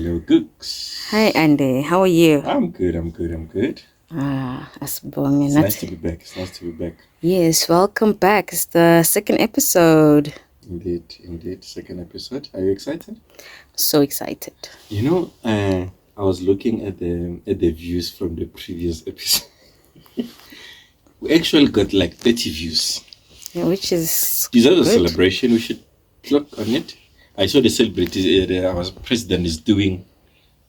Hello, Gooks. Hi, Andy. How are you? I'm good. Asibonge. It's nice to be back. Yes, welcome back. It's the second episode. Indeed. Second episode. Are you excited? So excited. I was looking at the views from the previous episode. We actually got like 30 views. Yeah, which is Is that a good. celebration? We should clock on it. I saw the celebrities. Our president is doing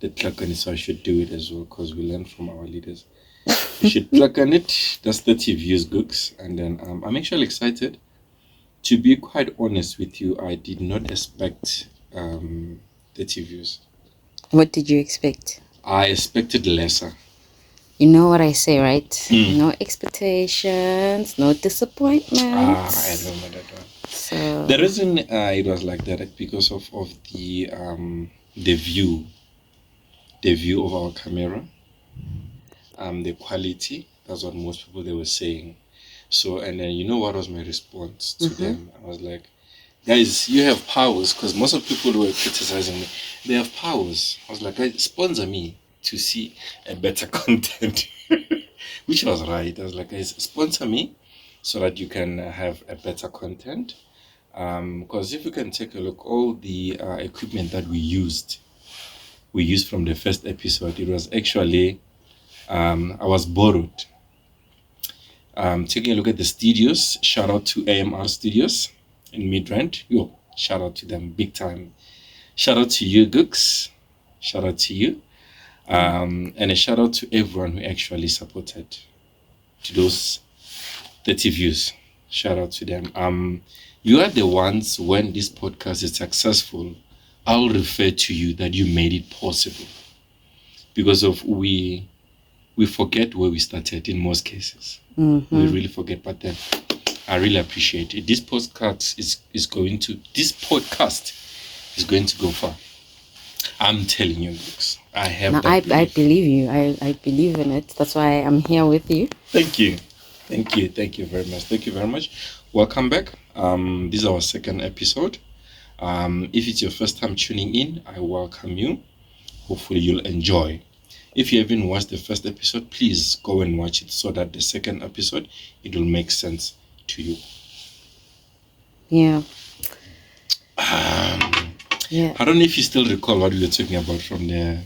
the clock on it, so I should do it as well because we learn from our leaders. You should clock on it. That's 30 views, Gooks. And then I'm actually excited. To be quite honest with you, I did not expect 30 views. What did you expect? I expected lesser. You know what I say, right? Mm. No expectations, no disappointments. I don't know that one. So The reason it was like that is because of the view of our camera, the quality. That's what most people they were saying. So, and then you know what was my response to them? I was like, guys, you have powers, because most of people who were criticizing me, they have powers. I was like, guys, sponsor me to see a better content, which was right. I was like, guys, sponsor me so that you can have a better content. Because if you can take a look, all the equipment that we used from the first episode, it was actually, I was borrowed. Taking a look at the studios, shout out to AMR Studios in Midrand. Yo, shout out to them big time. Shout out to you, Gooks. Shout out to you. And a shout out to everyone who actually supported to those 30 views. Shout out to them. You are the ones, when this podcast is successful, I'll refer to you that you made it possible. Because of we forget where we started in most cases. We really forget, but then I really appreciate it. This podcast is going to go far. I'm telling you, Gooks. I have no, that I belief. believe you. I believe in it. That's why I'm here with you. Thank you very much. Welcome back. This is our second episode. If it's your first time tuning in, I welcome you. Hopefully you'll enjoy. If you haven't watched the first episode, please go and watch it so that the second episode, it will make sense to you. Yeah. I don't know if you still recall what we were talking about from the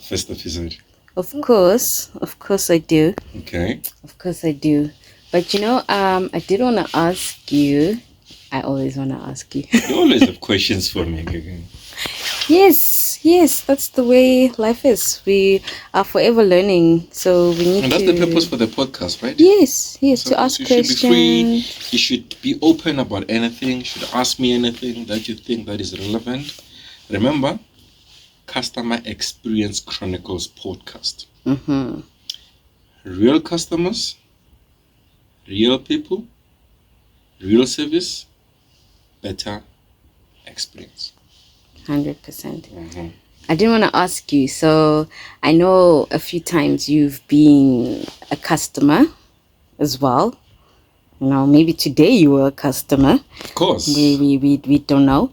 first episode. Of course I do. Okay. Of course I do. But I did want to ask you. I always want to ask you. You always have questions for me, Gagan. Yes, that's the way life is. We are forever learning, so we need to... And that's the purpose for the podcast, right? Yes, So to ask you questions. should be free. You should be open about anything. You should ask me anything that you think that is relevant. Remember, Customer Experience Chronicles Podcast. Real customers, real people, real service, better experience. 100%. I didn't want to ask you, so I know a few times you've been a customer as well. Maybe today you were a customer. Of course. We don't know.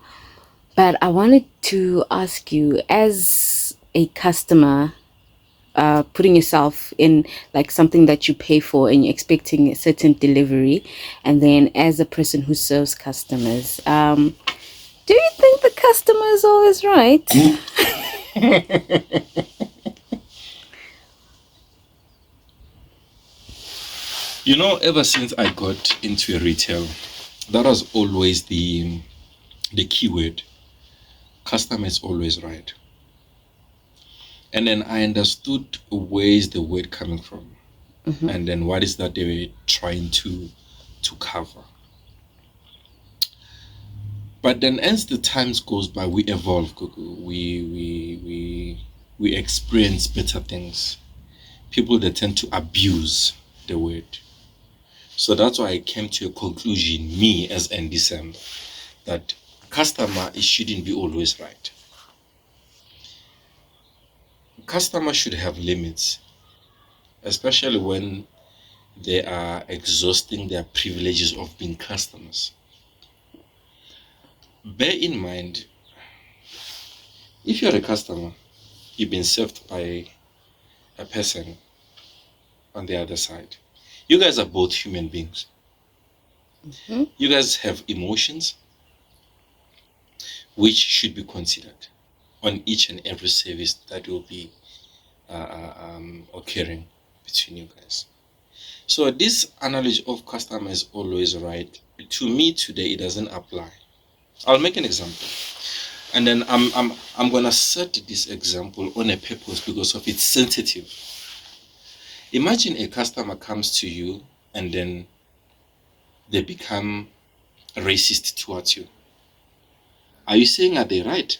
But I wanted to ask you, as a customer, putting yourself in like something that you pay for and you're expecting a certain delivery, and then as a person who serves customers, do you think the customer is always right? Ever since I got into retail, that was always the key word. Customer is always right. And then I understood where is the word coming from. And then what is that they were trying to cover. But then as the times goes by, we evolve. We experience better things. People that tend to abuse the word. So that's why I came to a conclusion, me as Andy Sam, that customer, it shouldn't be always right. Customers should have limits, especially when they are exhausting their privileges of being customers. Bear in mind, If you're a customer, you've been served by a person on the other side. You guys are both human beings. You guys have emotions which should be considered on each and every service that will be occurring between you guys. So this analogy of customer is always right. To me today, it doesn't apply. I'll make an example, and then I'm gonna set this example on a purpose because of it's sensitive. Imagine a customer comes to you and then they become racist towards you. Are you saying are they right?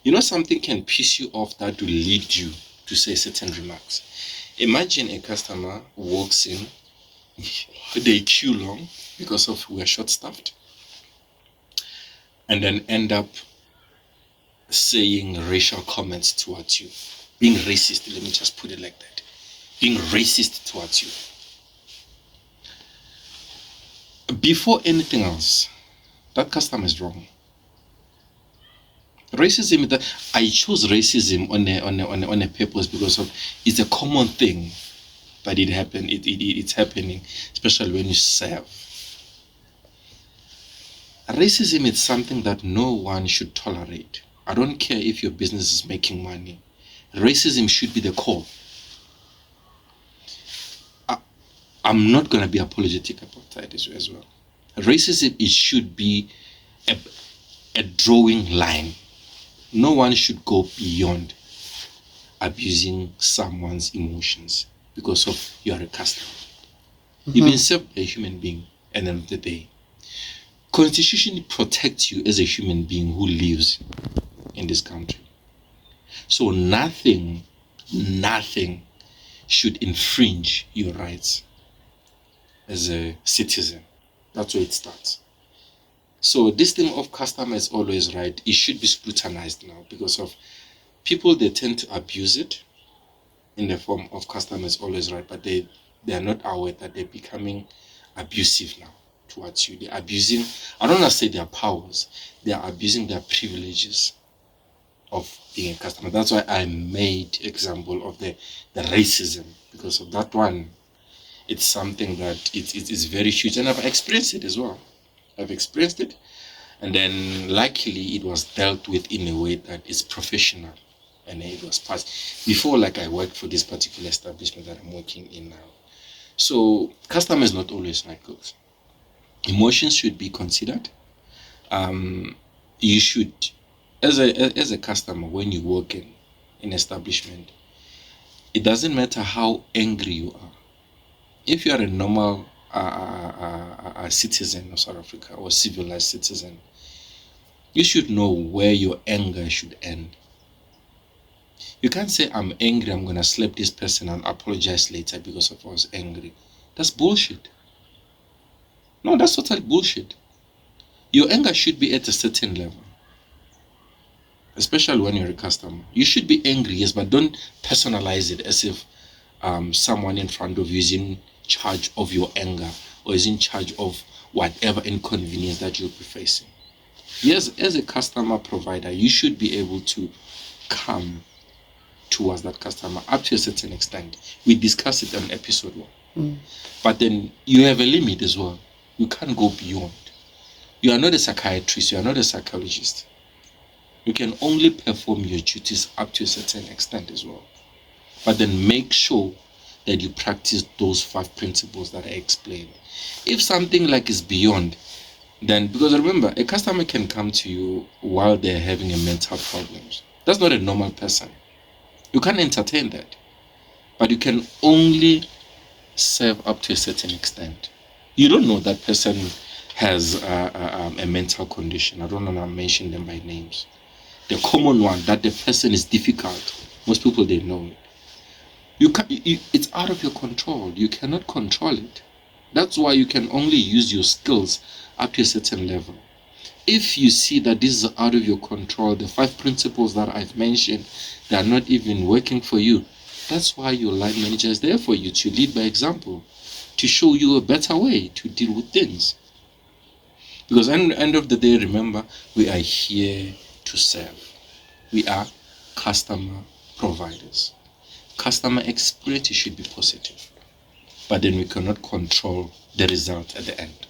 You know, something can piss you off that will lead you to say certain remarks. Imagine a customer walks in, they queue long because of we're short-staffed, and then end up saying racial comments towards you. Being racist, let me just put it like that. Being racist towards you. Before anything else, that customer is wrong. Racism, I chose racism on a purpose because of it's a common thing, but it's happening, especially when you serve. Racism is something that no one should tolerate. I don't care if your business is making money. Racism should be the core. I'm not going to be apologetic about that as well. Racism, it should be a drawing line. No one should go beyond abusing someone's emotions because of you are a customer. You've been served by a human being at the end of the day. Constitution protects you as a human being who lives in this country. So nothing should infringe your rights as a citizen. That's where it starts. So this thing of customer is always right. It should be scrutinized now because of people, they tend to abuse it in the form of customer is always right, but they are not aware that they're becoming abusive now towards you. They're abusing, I don't want to say their powers, they are abusing their privileges of being a customer. That's why I made example of the racism, because of that one. It's something that it's very huge, and I've experienced it as well. I've experienced it, and then luckily it was dealt with in a way that is professional, and it was passed. Before, like, I worked for this particular establishment that I'm working in now. So customer is not always right, folks. Emotions should be considered. You should, as a customer, when you work in establishment, it doesn't matter how angry you are. If you are a normal citizen of South Africa or civilized citizen, you should know where your anger should end. You can't say, I'm angry, I'm going to slap this person and apologize later because I was angry. That's bullshit. No, that's total bullshit. Your anger should be at a certain level, especially when you're a customer. You should be angry, yes, but don't personalize it as if someone in front of you is in charge of your anger or is in charge of whatever inconvenience that you'll be facing. Yes, as a customer provider, you should be able to come towards that customer up to a certain extent. We discussed it on episode 1. But then you have a limit as well. You can't go beyond. You are not a psychiatrist, you are not a psychologist. You can only perform your duties up to a certain extent as well. But then make sure that you practice those 5 principles that I explained. If something like is beyond, then, because remember, a customer can come to you while they're having a mental problems. That's not a normal person. You can't entertain that. But you can only serve up to a certain extent. You don't know that person has a mental condition. I don't want to mention them by names. The common one, that the person is difficult. Most people, they know it. It's out of your control. You cannot control it. That's why you can only use your skills up to a certain level. If you see that this is out of your control, the 5 principles that I've mentioned, they are not even working for you. That's why your line manager is there for you, to lead by example, to show you a better way to deal with things. Because at the end of the day, remember, we are here to serve. We are customer providers. Customer experience should be positive, but then we cannot control the result at the end.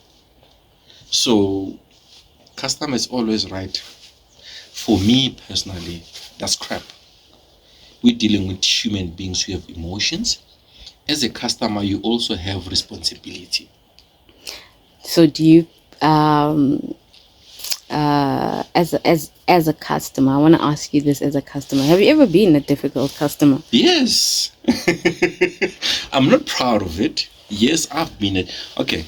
So customer is always right. For me personally, that's crap. We're dealing with human beings who have emotions. As a customer, you also have responsibility. So do you as a customer, I want to ask you this, as a customer, have you ever been a difficult customer? Yes. I'm not proud of it. Yes, I've been it. Okay.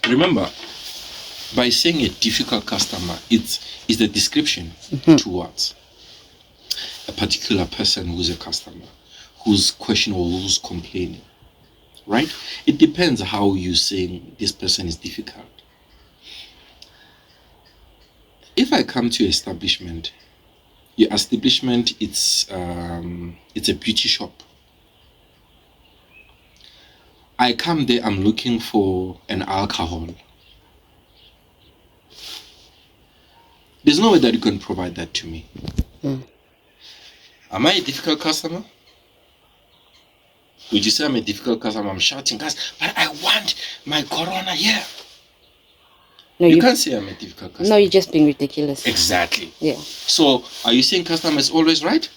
Remember, by saying a difficult customer, it's the description towards a particular person who's a customer, who's questioning or who's complaining. Right? It depends how you saying this person is difficult. If I come to your establishment, it's a beauty shop. I come there, I'm looking for an alcohol. There's no way that you can provide that to me. Am I a difficult customer? Would you say I'm a difficult customer? I'm shouting, guys, but I want my Corona here. No, you can't say I'm a difficult customer. No, you're just being ridiculous. Exactly. Yeah. So, are you saying customer is always right?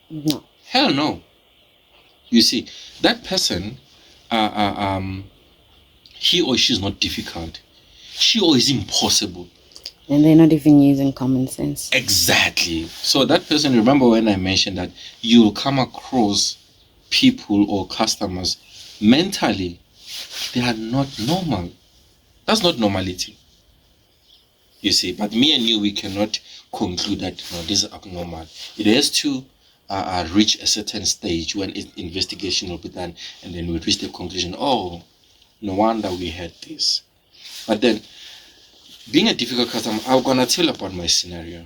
No. Hell no. You see, that person, he or she is not difficult. She or is impossible. And they're not even using common sense. Exactly. So that person, remember when I mentioned that you'll come across people or customers mentally, they are not normal. That's not normality. You see, but me and you, we cannot conclude that no, this is abnormal. It has to reach a certain stage when investigation will be done, and then we reach the conclusion, oh, no wonder we had this. But then, being a difficult customer, I'm gonna tell about my scenario.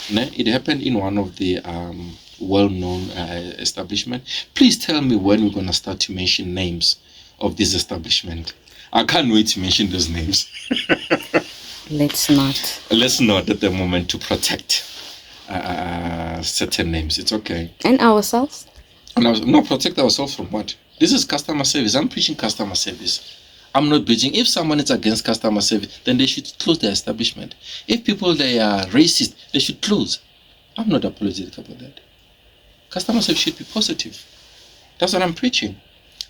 It happened in one of the well-known establishment. Please tell me when we're gonna start to mention names of this establishment. I can't wait to mention those names. Let's not. Let's not at the moment, to protect certain names. It's okay. And ourselves? No, protect ourselves from what? This is customer service. I'm preaching customer service. I'm not preaching. If someone is against customer service, then they should close their establishment. If people, they are racist, they should close. I'm not apologetic about that. Customer service should be positive. That's what I'm preaching.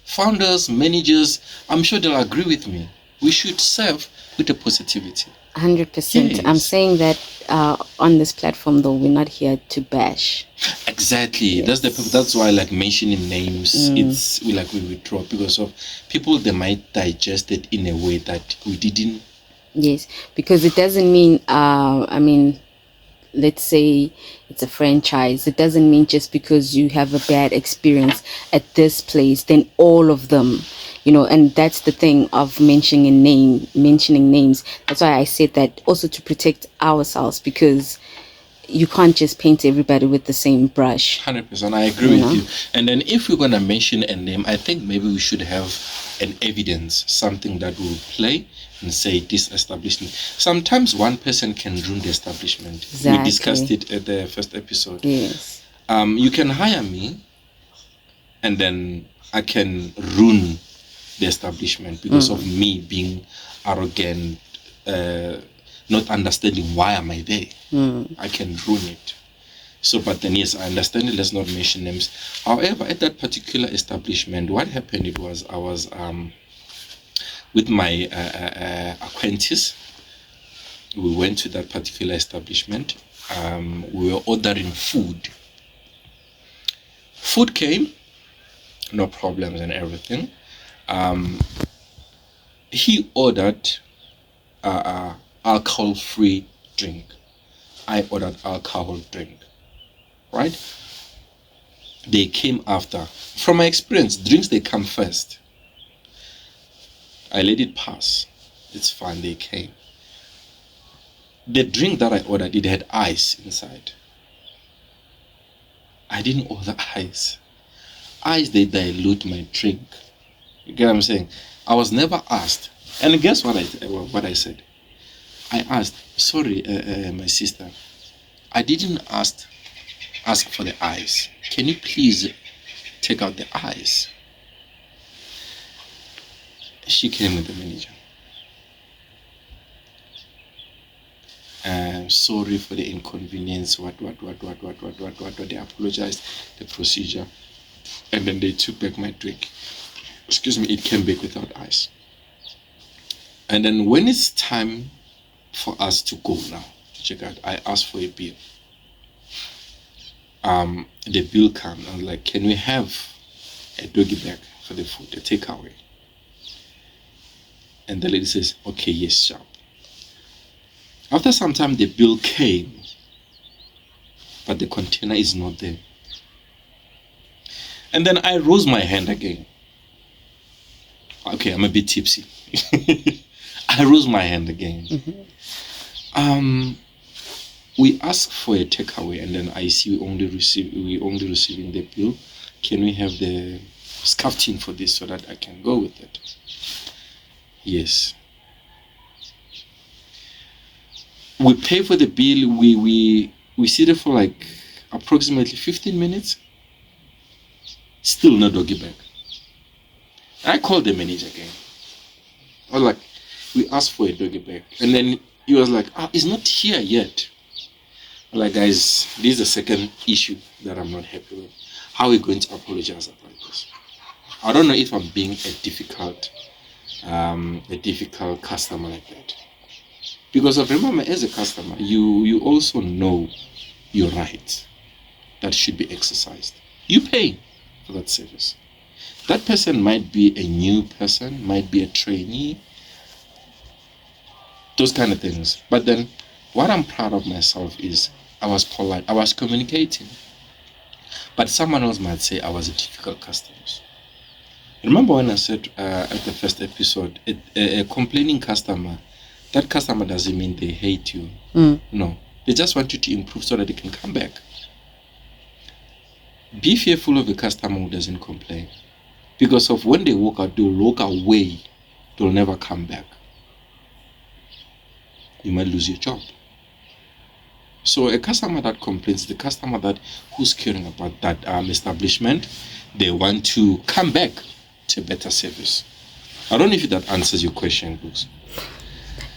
Founders, managers, I'm sure they'll agree with me. We should serve with a positivity. 100%. Yes. I'm saying that on this platform, though, we're not here to bash. Exactly. Yes. That's why I like mentioning names. It's we withdraw because of people, they might digest it in a way that we didn't. Yes, because it doesn't mean let's say it's a franchise. It doesn't mean just because you have a bad experience at this place, then all of them, and that's the thing of mentioning names. That's why I said that, also to protect ourselves, because you can't just paint everybody with the same brush. 100%. I agree with you. And then if we're going to mention a name, I think maybe we should have an evidence, something that will play and say this establishment. Sometimes one person can ruin the establishment. Exactly. We discussed it at the first episode. Yes. You can hire me and then I can ruin the establishment because of me being arrogant, not understanding why am I there. I can ruin it. So, but then yes, I understand it. Let's not mention names. However, at that particular establishment, what happened, it was I was with my acquaintance. We went to that particular establishment. We were ordering food. Food came, no problems and everything. He ordered alcohol-free drink. I ordered alcohol drink. Right? They came after. From my experience, drinks, they come first. I let it pass. It's fine, they came. The drink that I ordered, it had ice inside. I didn't order ice. Ice, they dilute my drink. You get what I'm saying? I was never asked. And guess what I said? I asked, sorry, my sister, I didn't ask for the eyes. Can you please take out the eyes? She came with the manager. Sorry for the inconvenience. What. They apologized, the procedure, and then they took back my drink. Excuse me, it came back without ice. And then when it's time for us to go now to check out, I asked for a bill. The bill comes. I was like, can we have a doggy bag for the food, a takeaway? And the lady says, okay, yes, sharp. After some time, the bill came, but the container is not there. And then I rose my hand again. Okay, I'm a bit tipsy. I rose my hand again. Mm-hmm. We asked for a takeaway, and then I see we only receiving the bill. Can we have the scarf tin for this so that I can go with it? Yes. We pay for the bill. We sit there for like approximately 15 minutes. Still no doggy bag. I called the manager again. I was like, we asked for a doggy bag, and then he was like, it's not here yet. I'm like, guys, this is the second issue that I'm not happy with. How are we going to apologize about this? I don't know if I'm being a difficult customer like that. Because remember, as a customer, you also know your rights that should be exercised. You pay for that service. That person might be a new person, might be a trainee, those kind of things. But then what I'm proud of myself is I was polite, I was communicating. But someone else might say I was a difficult customer. Remember when I said at the first episode, a complaining customer, that customer doesn't mean they hate you. No, they just want you to improve so that they can come back. Be fearful of a customer who doesn't complain. Because of when they walk out, they'll walk away. They'll never come back. You might lose your job. So a customer that complains, the customer who's caring about that establishment, they want to come back to better service. I don't know if that answers your question, Brooks.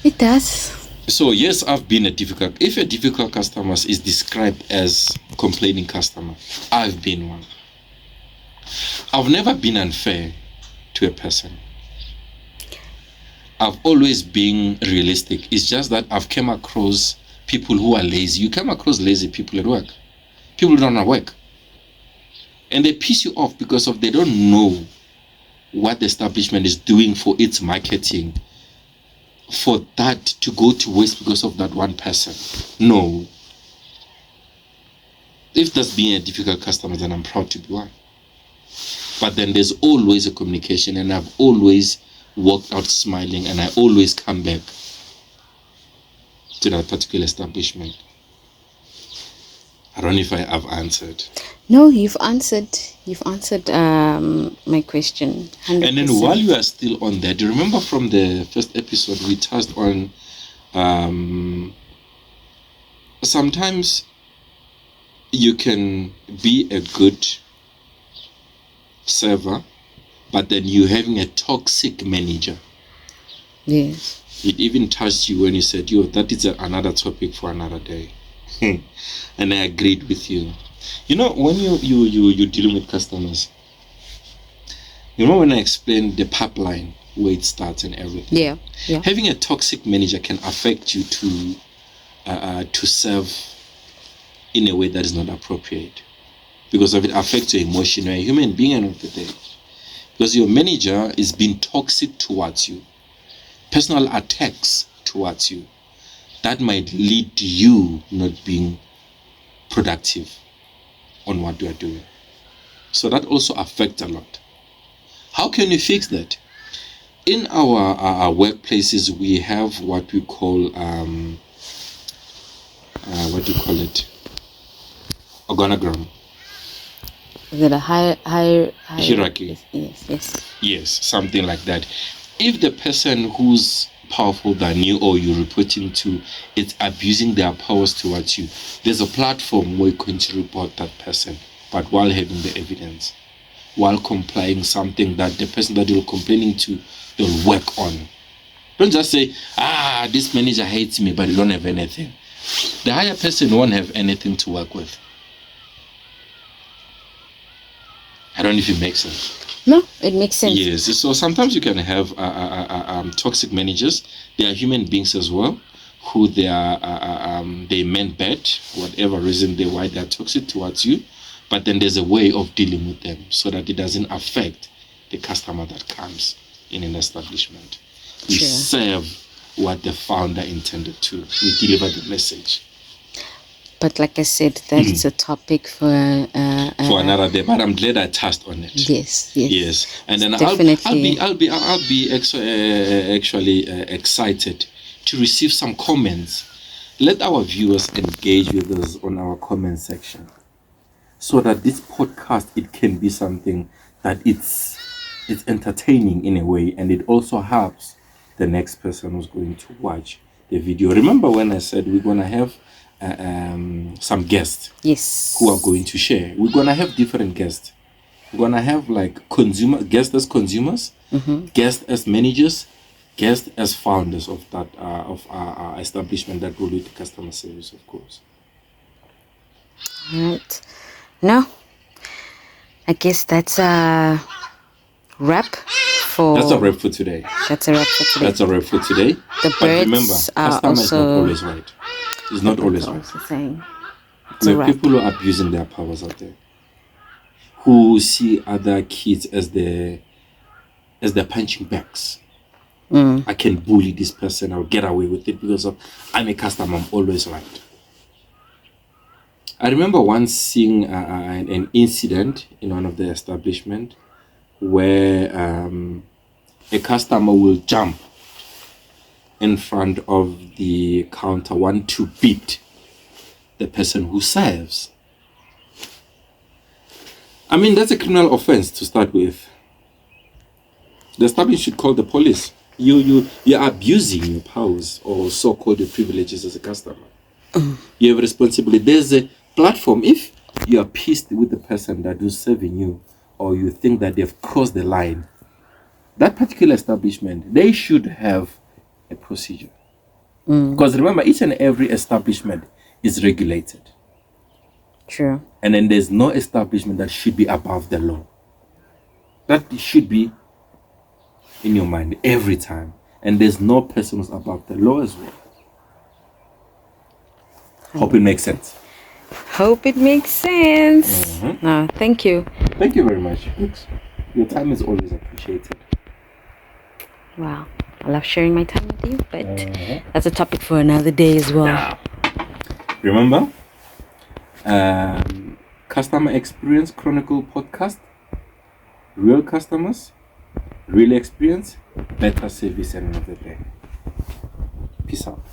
It does. So yes, I've been if a difficult customer is described as complaining customer, I've been one. I've never been unfair to a person. I've always been realistic. It's just that I've come across people who are lazy. You come across lazy people at work. People don't want to work. And they piss you off because they don't know what the establishment is doing for its marketing. For that to go to waste because of that one person. No. If that's being a difficult customer, then I'm proud to be one. But then there's always a communication, and I've always walked out smiling, and I always come back to that particular establishment. I don't know if I've answered. No, you've answered. You've answered my question. 100%. And then while you are still on that, do you remember from the first episode we touched on sometimes you can be a good server, but then you're having a toxic manager. Yes. It even touched you when you said, that is another topic for another day. And I agreed with you. You know, when you're dealing with customers, you know when I explained the pipeline, where it starts and everything. Yeah. Having a toxic manager can affect you to serve in a way that is not appropriate, because of it affects your emotion. You're a human being at the end of the day. Because your manager is being toxic towards you, personal attacks towards you, that might lead to you not being productive on what you are doing. So that also affects a lot. How can we fix that? In our workplaces, we have what we call organogram. Is it a hierarchy? Hierarchy. Yes. Yes, something like that. If the person who's powerful than you, or you're reporting to, it's abusing their powers towards you. There's a platform where you're going to report that person, but while having the evidence, while complying something that the person that you're complaining to, they'll work on. Don't just say, this manager hates me, but you don't have anything. The higher person won't have anything to work with. I don't know if it makes sense. No, it makes sense. Yes, so sometimes you can have toxic managers. They are human beings as well, who they meant bad, whatever reason why they are toxic towards you. But then there's a way of dealing with them so that it doesn't affect the customer that comes in an establishment. We serve what the founder intended to. We deliver the message. But like I said, that's a topic for another day. But I'm glad I touched on it. Yes. And then definitely. I'll be actually excited to receive some comments. Let our viewers engage with us on our comment section, so that this podcast, it can be something that it's entertaining in a way, and it also helps the next person who's going to watch the video. Remember when I said we're gonna have some guests who are going to share? We're gonna have different guests. We're gonna have like guests as consumers, guests as managers, guests as founders of that of our establishment that will do the customer service, of course. Right. No, I guess that's a wrap for. That's a wrap for today. That's a wrap for today. That's a wrap for today. The but birds remember, are customer is not also. always right. It's not always right. There are people who are abusing their powers out there, who see other kids as their punching bags. I can bully this person. I'll get away with it because I'm a customer. I'm always right. I remember once seeing an incident in one of the establishment where a customer will jump in front of the counter, want to beat the person who serves. I mean, that's a criminal offense to start with. The establishment should call the police. You're abusing your powers or so-called your privileges as a customer. You have a responsibility. There's a platform. If you are pissed with the person that is serving you, or you think that they've crossed the line, that particular establishment, they should have a procedure. Because remember, each and every establishment is regulated. True. And then there's no establishment that should be above the law. That should be in your mind every time. And there's no person who's above the law as well. Hope it makes sense. Hope it makes sense. No, thank you. Thank you very much. Your time is always appreciated. Wow. I love sharing my time with you, but that's a topic for another day as well. Now, remember, Customer Experience Chronicle Podcast. Real customers, real experience, better service, and another day. Peace out.